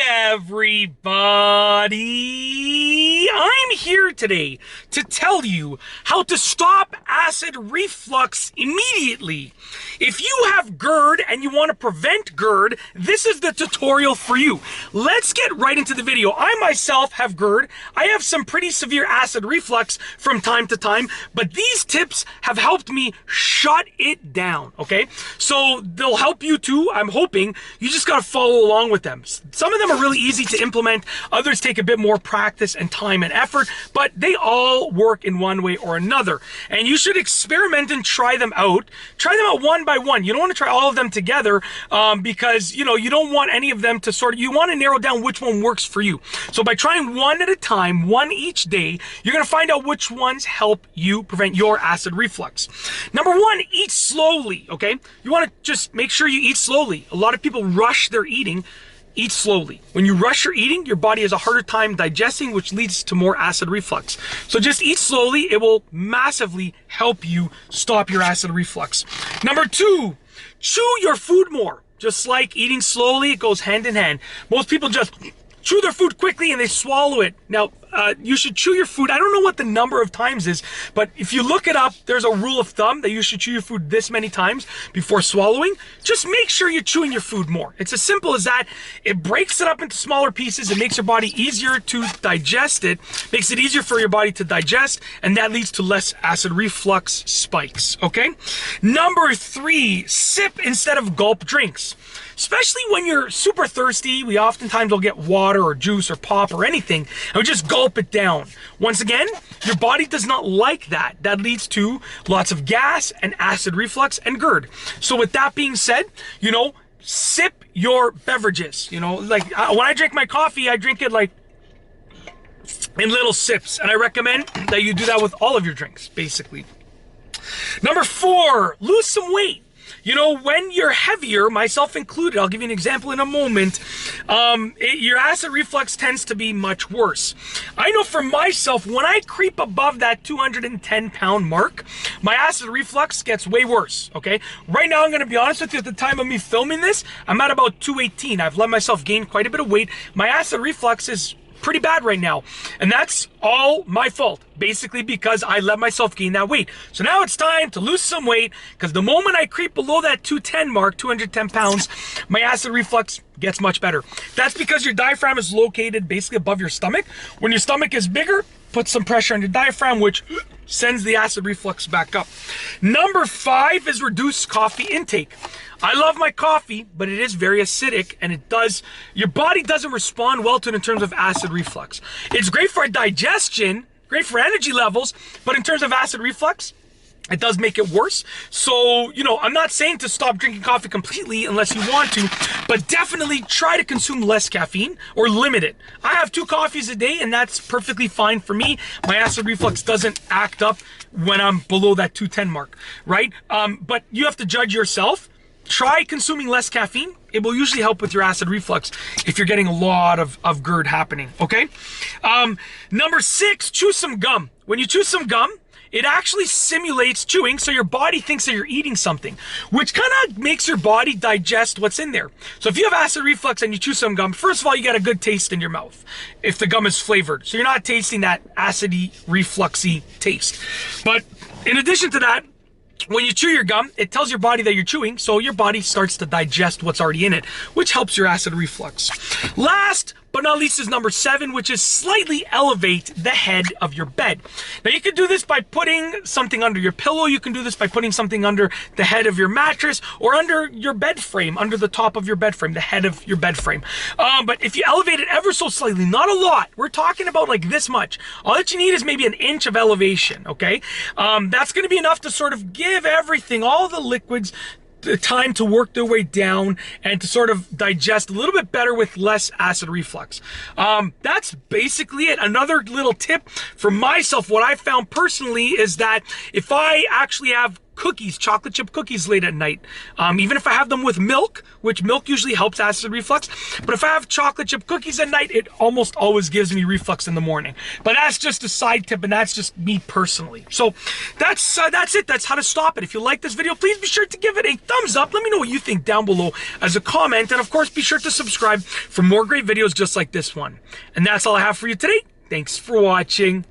everybody! I'm here today to tell you how to stop acid reflux immediately. If you have GERD and you want to prevent GERD, this is the tutorial for you. Let's get right into the video. I myself have GERD. I have some pretty severe acid reflux from time to time, but these tips have helped me shut it down, okay? So they'll help you too, I'm hoping. You just gotta follow along with them. Some of them are really easy to implement, others take a bit more practice and time and effort, but they all work in one way or another. And you should experiment and try them out. Try them out one by one. You don't want to try all of them together because, you know, you don't want any of them to you want to narrow down which one works for you. So by trying one at a time, one each day, you're going to find out which ones help you prevent your acid reflux. Number one, eat slowly, okay? You want to just make sure you eat slowly. A lot of people rush their eating. Eat slowly. When you rush your eating, your body has a harder time digesting, which leads to more acid reflux. So just eat slowly. It will massively help you stop your acid reflux. Number two, chew your food more. Just like eating slowly, it goes hand in hand. Most people just chew their food quickly and they swallow it. Now, you should chew your food. I don't know what the number of times is, but if you look it up, there's a rule of thumb that you should chew your food this many times before swallowing. Just make sure you're chewing your food more. It's as simple as that. It breaks it up into smaller pieces. It makes your body easier to digest it, makes it easier for your body to digest, and that leads to less acid reflux spikes, okay? Number three, sip instead of gulp drinks. Especially when you're super thirsty, we oftentimes will get water or juice or pop or anything, and we just gulp it down. Once again, your body does not like that. That leads to lots of gas and acid reflux and GERD. So with that being said, you know, sip your beverages. You know, like when I drink my coffee, I drink it like in little sips, and I recommend that you do that with all of your drinks, basically. Number four, lose some weight. You know, when you're heavier, myself included, I'll give you an example in a moment, your acid reflux tends to be much worse. I know for myself, when I creep above that 210-pound mark, my acid reflux gets way worse, okay? Right now, I'm going to be honest with you, at the time of me filming this, I'm at about 218. I've let myself gain quite a bit of weight. My acid reflux is pretty bad right now, and that's all my fault, basically, because I let myself gain that weight. So now it's time to lose some weight, because the moment I creep below that 210 mark, 210 pounds, my acid reflux gets much better. That's because your diaphragm is located basically above your stomach. When your stomach is bigger, put some pressure on your diaphragm, which sends the acid reflux back up. Number five is reduce coffee intake. I love my coffee, but it is very acidic, and your body doesn't respond well to it in terms of acid reflux. It's great for digestion, great for energy levels, but in terms of acid reflux, it does make it worse. So, you know, I'm not saying to stop drinking coffee completely unless you want to, but definitely try to consume less caffeine or limit it. I have 2 coffees a day, and that's perfectly fine for me. My acid reflux doesn't act up when I'm below that 210 mark, right? But you have to judge yourself. Try consuming less caffeine. It will usually help with your acid reflux if you're getting a lot of GERD happening, okay? Number 6, chew some gum. When you chew some gum, it actually simulates chewing, so your body thinks that you're eating something, which kind of makes your body digest what's in there. So if you have acid reflux and you chew some gum, first of all, you get a good taste in your mouth if the gum is flavored. So you're not tasting that acidy, refluxy taste. But in addition to that, when you chew your gum, it tells your body that you're chewing, so your body starts to digest what's already in it, which helps your acid reflux. Last but not least is number 7, which is slightly elevate the head of your bed. Now, you can do this by putting something under your pillow. You can do this by putting something under the head of your mattress or under your bed frame, under the top of your bed frame, the head of your bed frame. But if you elevate it ever so slightly, not a lot, we're talking about like this much. All that you need is maybe an inch of elevation, okay? That's going to be enough to sort of give everything, all the liquids, the time to work their way down and to sort of digest a little bit better with less acid reflux. That's basically it. Another little tip for myself, what I found personally is that if I actually have cookies, chocolate chip cookies late at night. Even if I have them with milk, which milk usually helps acid reflux, but if I have chocolate chip cookies at night, it almost always gives me reflux in the morning. But that's just a side tip, and that's just me personally. So that's it. That's how to stop it. If you like this video, please be sure to give it a thumbs up. Let me know what you think down below as a comment, and of course, be sure to subscribe for more great videos just like this one. And that's all I have for you today. Thanks for watching.